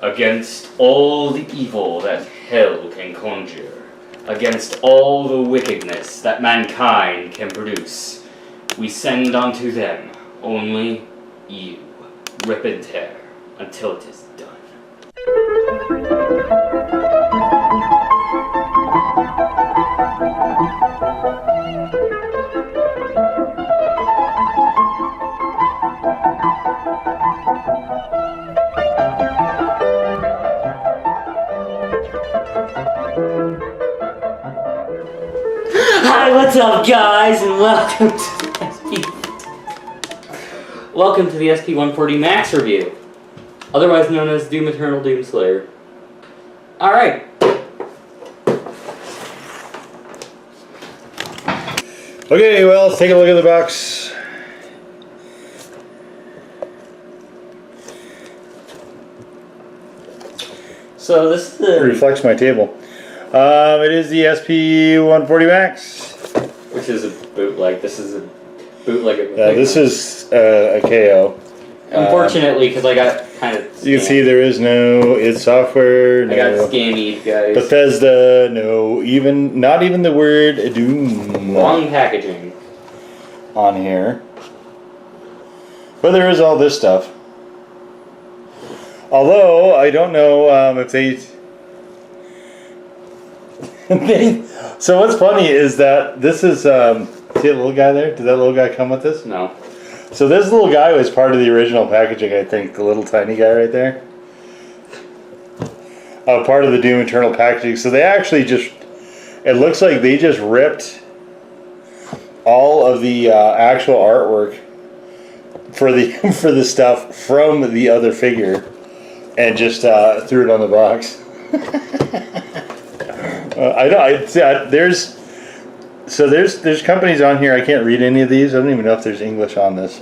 Against all the evil that hell can conjure, against all the wickedness that mankind can produce, we send unto them only you. Rip and tear until it is done. Hi, what's up, guys, and welcome to the SP-140 Max review, otherwise known as Doom Eternal Doomslayer. All right. Okay, well, let's take a look at the box. So this is It reflects my table. It is the SP-140 Max. which is a bootleg. This is a bootleg of Yeah, this is a KO. Unfortunately, because I got kind of You can see there is no id software. I got scammed, guys. Bethesda, no, not even the word Doom Wrong packaging on here. But there is all this stuff. Although I don't know if they. So what's funny is that this is see that little guy there? Did that little guy come with this? No. So this little guy was part of the original packaging, I think. The little tiny guy right there. Part of the Doom Eternal packaging. So they actually just, it looks like they just ripped all of the actual artwork for the for the stuff from the other figure and just threw it on the box. There's companies on here. I can't read any of these. I don't even know if there's English on this.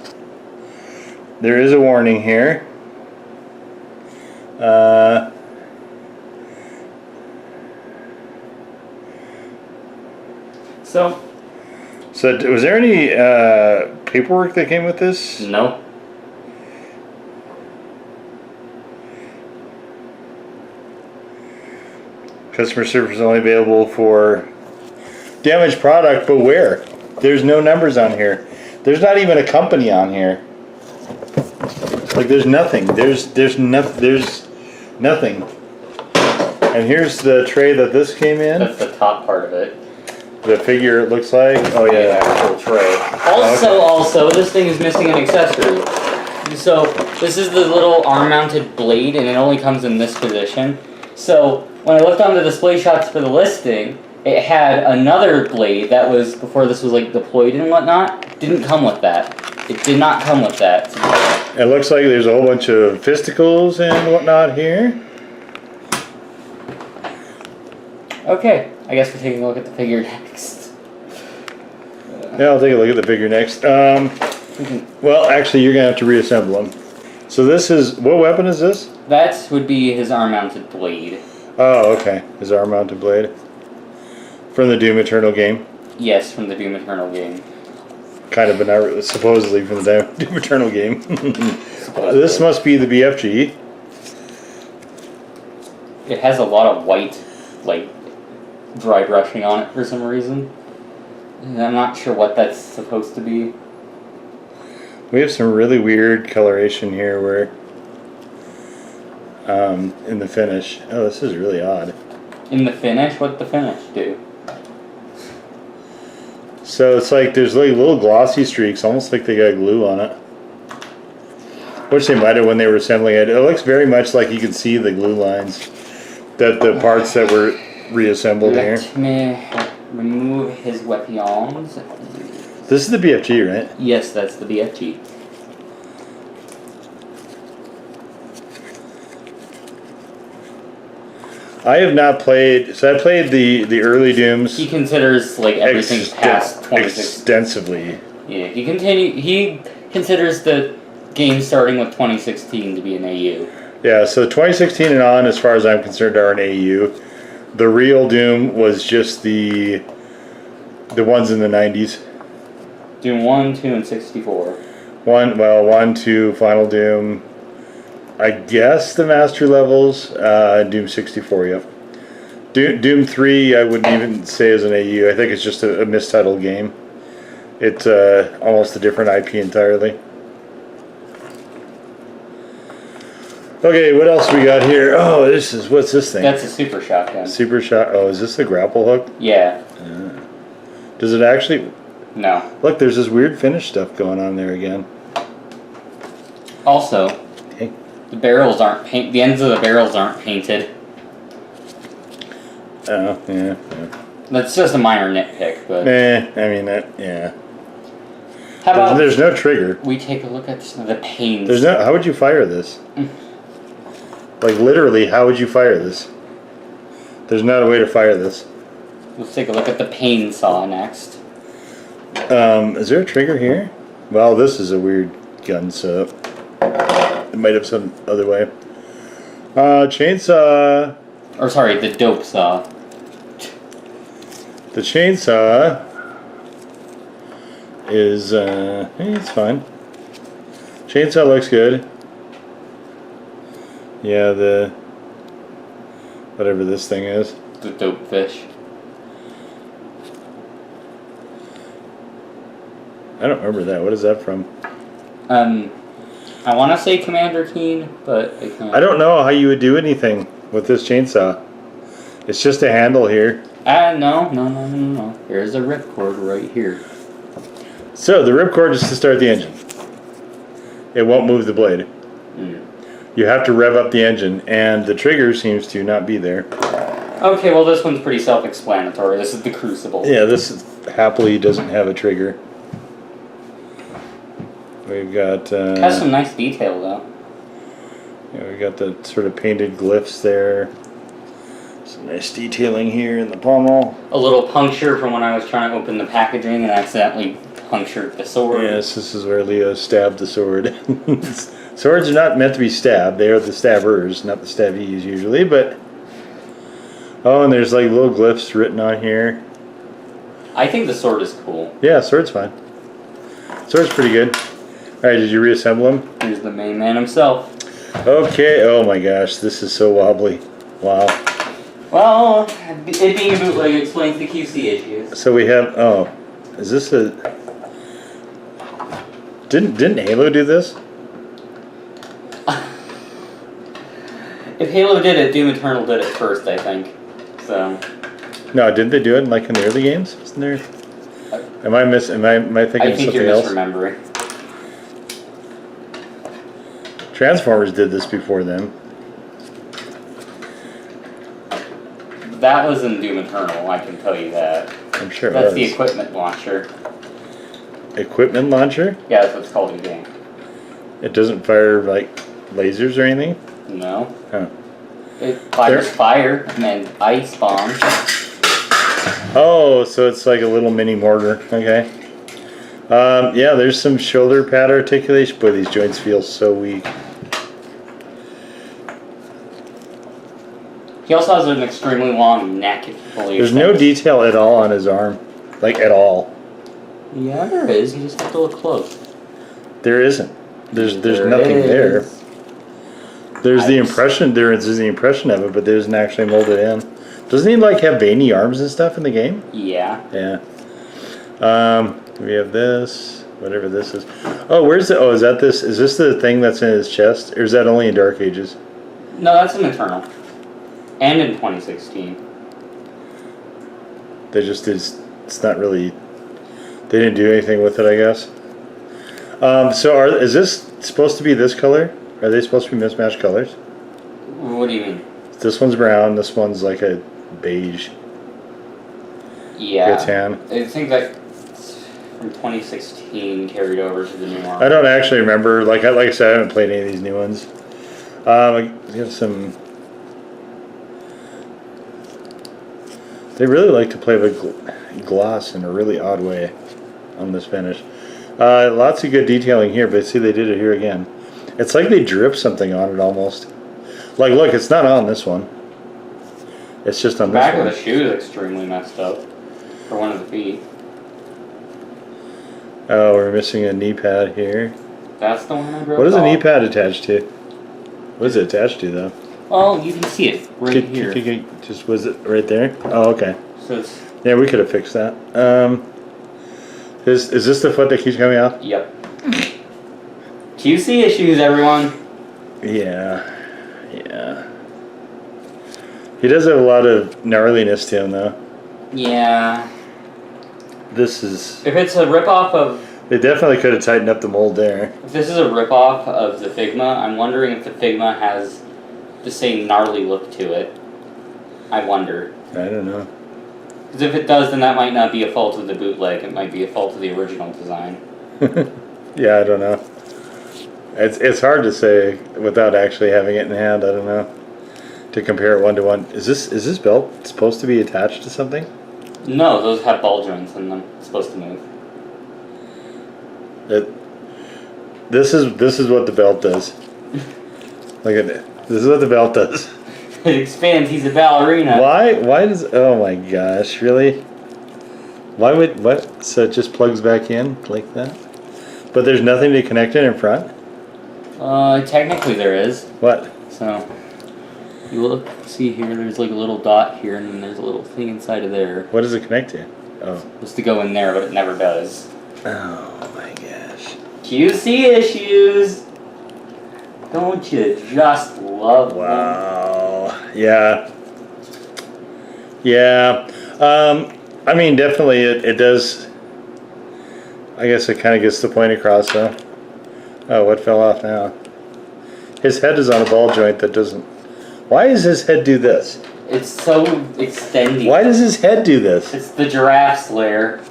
There is a warning here. So Was there any paperwork that came with this? no. Customer service is only available for damaged product, but where? There's no numbers on here. There's not even a company on here. Like there's nothing. There's nothing. And here's the tray that this came in. That's the top part of it. The figure it looks like. Oh The yeah. actual tray. Also, this thing is missing an accessory. So this is the little arm-mounted blade, and it only comes in this position. So when I looked on the display shots for the listing, it had another blade that was, before this was like deployed and whatnot, didn't come with that. It did not come with that. It looks like there's a whole bunch of fisticles and whatnot here. Okay, I guess we're taking a look at the figure next. Yeah, I'll take a look at the figure next. Well, actually, you're gonna have to reassemble them. So this is, what weapon is this? That would be his arm-mounted blade. Oh, okay. His arm-mounted blade. From the Doom Eternal game. Yes, from the Doom Eternal game. Kind of, but not supposedly from the Doom Eternal game. This must be the BFG. It has a lot of white, like, dry brushing on it for some reason. And I'm not sure what that's supposed to be. We have some really weird coloration here where in the finish. Oh, this is really odd. In the finish? What'd the finish do? So it's like there's like little glossy streaks, almost like they got glue on it. Which they might have when they were assembling it. It looks very much like you can see the glue lines. That the parts that were reassembled here. Let me remove his weapons. This is the BFG, right? Yes, that's the BFG. I have not played. So I played the early Dooms. He considers like everything past 2016. Extensively. Yeah, he considers the game starting with 2016 to be an AU. Yeah, so 2016 and on, as far as I'm concerned, are an AU. The real Doom was just the ones in the 90s. Doom 1, 2, and 64. 1, 2, Final Doom, I guess the master levels, Doom 64, yep. Doom 3, I wouldn't even say is an AU. I think it's just a mistitled game. It's almost a different IP entirely. Okay, what else we got here? Oh, what's this thing? That's a super shotgun. Super shot. Oh, is this the grapple hook? Yeah. Does it actually? No. Look, there's this weird finish stuff going on there again. Also, Okay. the barrels aren't paint. The ends of the barrels aren't painted. Oh, yeah. That's just a minor nitpick, but. I mean that. Yeah. How about There's no trigger. we take a look at some of the pains? There's no. How would you fire this? Like literally, how would you fire this? There's not a way to fire this. Let's take a look at the pain saw next. Is there a trigger here? Well, this is a weird gun setup. It might have some other way. Chainsaw. Or sorry, the dope saw. The chainsaw is, it's fine. Chainsaw looks good. Yeah, the, whatever this thing is. The dope fish. I don't remember that. What is that from? I want to say Commander Keen, but I can't. I don't know how you would do anything with this chainsaw. It's just a handle here. No. Here's a ripcord right here. So the ripcord is to start the engine. It won't move the blade. You have to rev up the engine, and the trigger seems to not be there. Okay, well this one's pretty self-explanatory. This is the Crucible. Yeah, this happily doesn't have a trigger. We've got. Has some nice detail though. Yeah, we got the sort of painted glyphs there. Some nice detailing here in the pommel. A little puncture from when I was trying to open the packaging and accidentally punctured the sword. Yes, this is where Leo stabbed the sword. Swords are not meant to be stabbed. They are the stabbers, not the stabbies usually, but... Oh, and there's like little glyphs written on here. I think the sword is cool. Yeah, sword's fine. Sword's pretty good. Alright, did you reassemble him? Here's the main man himself. Okay, oh my gosh, this is so wobbly. Wow. Well, it being a bootleg explains the QC issues. So we have, oh, is this a... Didn't Halo do this? If Halo did it, Doom Eternal did it first, I think. So. No, didn't they do it in, like in the early games? Isn't there? Am I thinking of something you're else? misremembering. Transformers did this before them. That was in Doom Eternal, I can tell you that. I'm sure That's it the was. equipment launcher. Equipment launcher? Yeah, that's what it's called in game. It doesn't fire like lasers or anything? No. Huh. It fires fire and ice bombs. Oh, so it's like a little mini mortar. Okay. Yeah, there's some shoulder pad articulation. Boy, these joints feel so weak. He also has an extremely long neck. If you fully There's no detail at all on his arm. Like, at all. Yeah, there is. You just have to look close. There isn't. There's There nothing there. is. There's the impression. There's the impression of it, but there isn't actually molded in. Doesn't he like have veiny arms and stuff in the game? Yeah. Yeah. We have this. Whatever this is. Oh, where's the? Oh, is that this? Is this the thing that's in his chest, or is that only in Dark Ages? No, that's an Eternal. And in 2016. They just is. It's not really. They didn't do anything with it, I guess. So is this supposed to be this color? Are they supposed to be mismatched colors? What do you mean? This one's brown. This one's like a beige. Yeah. Tan. I think that from 2016 carried over to the new one. I don't actually remember. Like I said, I haven't played any of these new ones. I have some. They really like to play with gloss in a really odd way on this finish. Lots of good detailing here, but see they did it here again. It's like they dripped something on it almost. Like, look, it's not on this one. It's just on The back this of one. the shoe is extremely messed up for one of the feet. Oh, we're missing a knee pad here. That's the one I broke What is a knee off. pad attached to? What is it attached to though? Well, you can see it right here. Just was it right there? Oh, okay. So it's, Yeah, we could have fixed that. Is this the foot that keeps coming off? yep. QC issues, everyone. Yeah. Yeah. He does have a lot of gnarliness to him though. Yeah. This is... If it's a ripoff of... They definitely could have tightened up the mold there. If this is a ripoff of the Figma, I'm wondering if the Figma has the same gnarly look to it. I wonder. I don't know. Because if it does, then that might not be a fault of the bootleg. It might be a fault of the original design. Yeah, I don't know. It's hard to say without actually having it in hand. I don't know. To compare it 1-to-1. Is this belt supposed to be attached to something? No, those have ball joints in them. It's supposed to move. This is what the belt does. Look at it. This is what the belt does. It expands. He's a ballerina. Why does... Oh my gosh, really? Why would... What? So it just plugs back in like that? But there's nothing to connect it in front? Technically there is. What? So, you look, see here, there's like a little dot here, and then there's a little thing inside of there. What does it connect to? Oh. It's supposed to go in there, but it never does. Oh my gosh. QC issues! Don't you just love them? Wow. Yeah. Yeah. I mean, definitely it does. I guess it kind of gets the point across, though. Oh, what fell off now? His head is on a ball joint that doesn't... Why does his head do this? It's so extending. Why does his head do this? It's the giraffe slayer.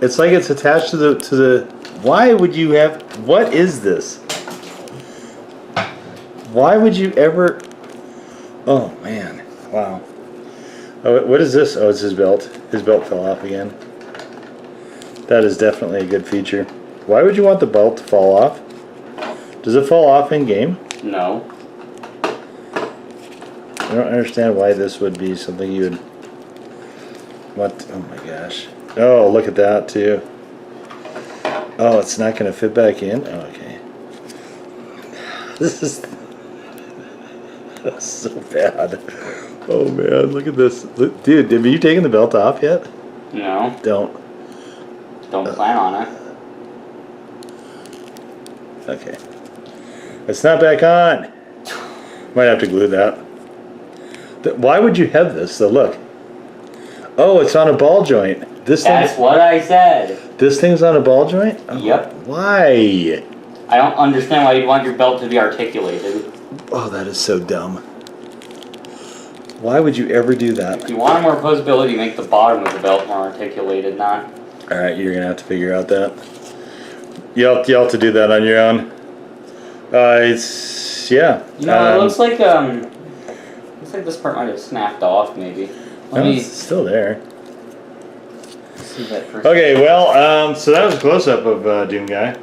It's like it's attached to the... Why would you have... What is this? Why would you ever... Oh, man. Wow. Oh, what is this? Oh, it's his belt. His belt fell off again. That is definitely a good feature. Why would you want the belt to fall off? Does it fall off in game? No. I don't understand why this would be something you would want. Oh my gosh. Oh, look at that too. Oh, it's not going to fit back in? Oh, okay. This is... That's so bad. Oh man, look at this. Look, dude, have you taken the belt off yet? No. Don't. Don't plan on it. Okay. It's not back on. Might have to glue that. Why would you have this? So look. Oh, it's on a ball joint. That's what I said. This thing's on a ball joint? Oh, yep. Why? I don't understand why you'd want your belt to be articulated. Oh, that is so dumb. Why would you ever do that? If you want more posability, make the bottom of the belt more articulated, not... Alright, you're gonna have to figure out that. You'll have to do that on your own. It's... yeah. You know, it looks like this part might have snapped off, maybe. Let me it's still there. see that first. Okay, well, so that was a close-up of Doom Guy.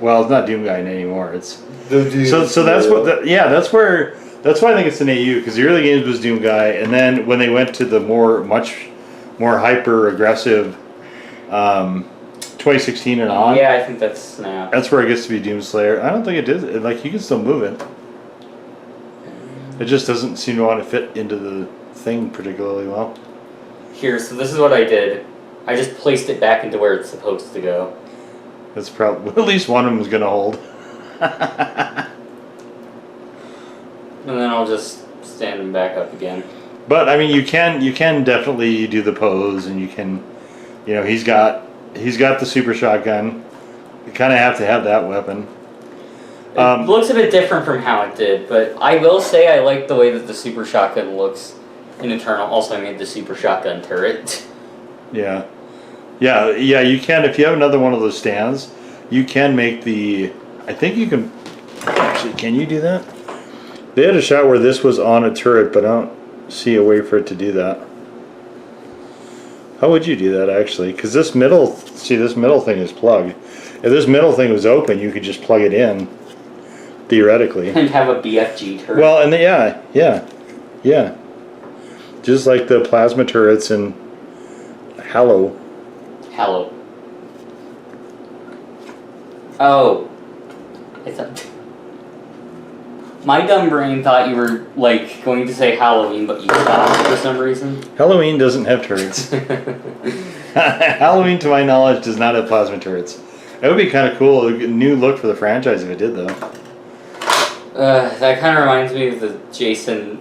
Well, it's not Doom Guy anymore. It's The Doom. so that's what. That's why I think it's an AU, because the early games was Doom Guy, and then when they went to the much more hyper aggressive 2016 and on. Yeah, I think that's snap. That's where it gets to be Doomslayer. I don't think it did. Like, you can still move it. It just doesn't seem to want to fit into the thing particularly well. Here, so this is what I did. I just placed it back into where it's supposed to go. That's probably at least one of them is gonna hold. And then I'll just stand them back up again. But I mean, you can definitely do the pose, and you can, you know, he's got the super shotgun. You kind of have to have that weapon. It looks a bit different from how it did, but I will say I like the way that the super shotgun looks in Eternal. Also, I made the super shotgun turret. Yeah. You can, if you have another one of those stands, you can make the. I think you can. Actually, can you do that? They had a shot where this was on a turret, but I don't see a way for it to do that. How would you do that actually? Because this middle thing is plugged. If this middle thing was open, you could just plug it in. Theoretically. And have a BFG turret. Well, and yeah. Just like the plasma turrets in Halo. Oh. It's a... My dumb brain thought you were, like, going to say Halloween, but you stopped for some reason. Halloween doesn't have turrets. Halloween, to my knowledge, does not have plasma turrets. That would be kind of cool. A new look for the franchise if it did, though. That kind of reminds me of the Jason,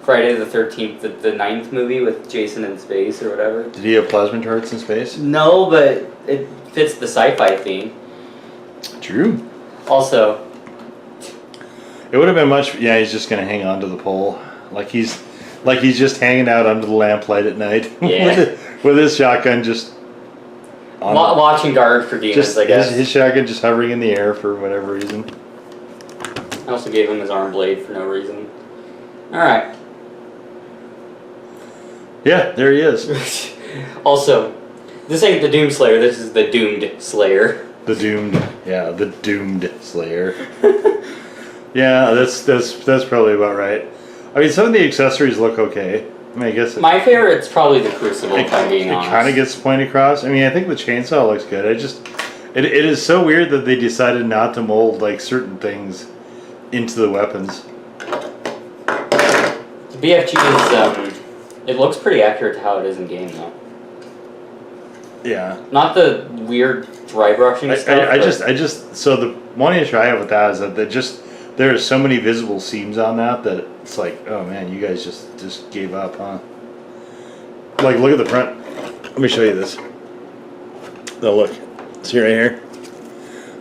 Friday the 13th, the 9th movie with Jason in space or whatever. Did he have plasma turrets in space? No, but it fits the sci-fi theme. True. Also, it would have been much. Yeah, he's just gonna hang on to the pole, like he's just hanging out under the lamplight at night. Yeah. with his shotgun just. Watching guard for demons, I guess. His shotgun just hovering in the air for whatever reason. I also gave him his arm blade for no reason. Alright. Yeah, there he is. Also, this ain't the Doomslayer, this is the Doomed Slayer. The Doomed Slayer. Yeah, that's probably about right. I mean, some of the accessories look okay. I mean, I guess my favorite's probably the Crucible, if I'm being honest. It kind of gets the point across. I mean, I think the chainsaw looks good. It is so weird that they decided not to mold like certain things into the weapons. The BFG is it looks pretty accurate to how it is in game though. Yeah. Not the weird dry brushing stuff. So the one issue I have with that is that there are so many visible seams on that it's like, oh man, you guys just gave up, huh? Like, look at the front. Let me show you this. Oh, look. See right here?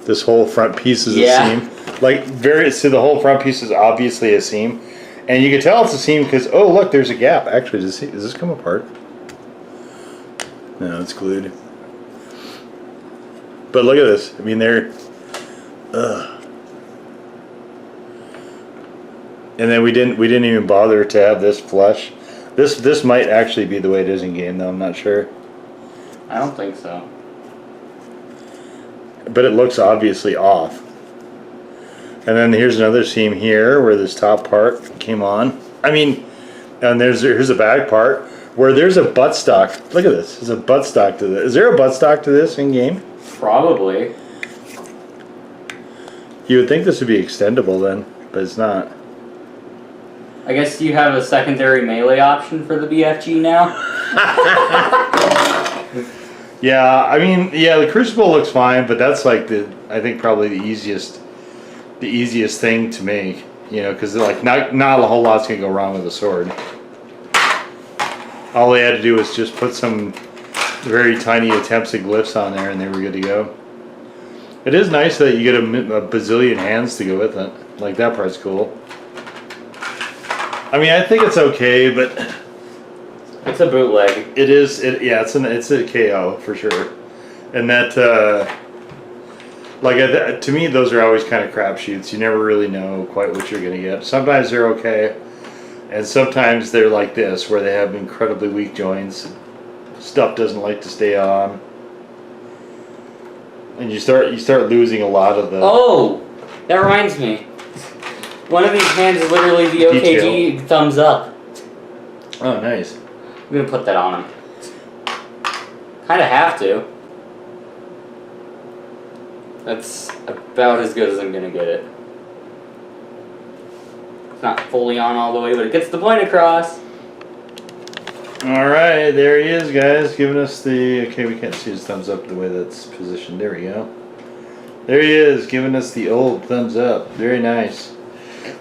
This whole front piece is a seam. Like, see, the whole front piece is obviously a seam. And you can tell it's a seam because, oh, look, there's a gap. Actually, does this come apart? No, it's glued. But look at this. I mean, and then we didn't even bother to have this flush. This might actually be the way it is in game, though. I'm not sure. I don't think so. But it looks obviously off. And then here's another seam here where this top part came on. I mean, and here's a back part where there's a buttstock. Look at this. There's a buttstock to this. Is there a buttstock to this in game? Probably. You would think this would be extendable then, but it's not. I guess you have a secondary melee option for the BFG now? Yeah, I mean, yeah, the Crucible looks fine, but that's like I think probably the easiest thing to make, you know, because like not a whole lot's gonna go wrong with a sword. All they had to do was just put some very tiny attempts at glyphs on there, and they were good to go. It is nice that you get a bazillion hands to go with it. Like, that part's cool. I mean, I think it's okay, but it's a bootleg. It is. It's a KO for sure, and that to me those are always kind of crapshoots. You never really know quite what you're gonna get. Sometimes they're okay, and sometimes they're like this, where they have incredibly weak joints. Stuff doesn't like to stay on, and you start losing a lot of the. Oh, that reminds me. One of these hands is literally the OKG thumbs up. Oh, nice. I'm gonna put that on him. Kinda have to. That's about as good as I'm gonna get it. It's not fully on all the way, but it gets the point across. Alright, there he is, guys, giving us the... Okay, we can't see his thumbs up the way that's positioned. There we go. There he is, giving us the old thumbs up. Very nice.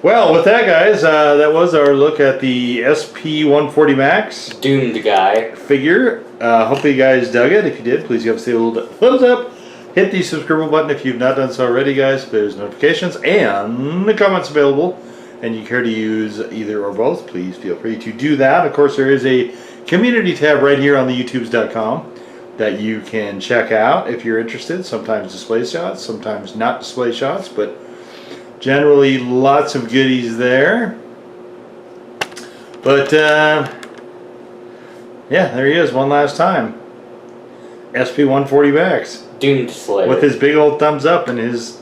Well, with that, guys, that was our look at the SP-140 Max. Doomed guy. Figure. Hopefully you guys dug it. If you did, please give us the old thumbs up. Hit the subscribe button if you've not done so already, guys. There's notifications and the comments available. And you care to use either or both, please feel free to do that. Of course, there is a community tab right here on the youtubes.com that you can check out if you're interested. Sometimes display shots, sometimes not display shots, but generally lots of goodies there. But yeah, there he is one last time. SP-140 Max. Doomed Slayer. With his big old thumbs up and his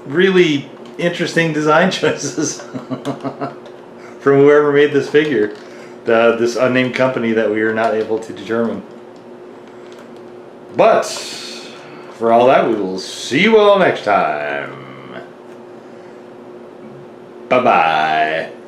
really interesting design choices from whoever made this figure. This unnamed company that we are not able to determine. But for all that, we will see you all next time. Bye bye.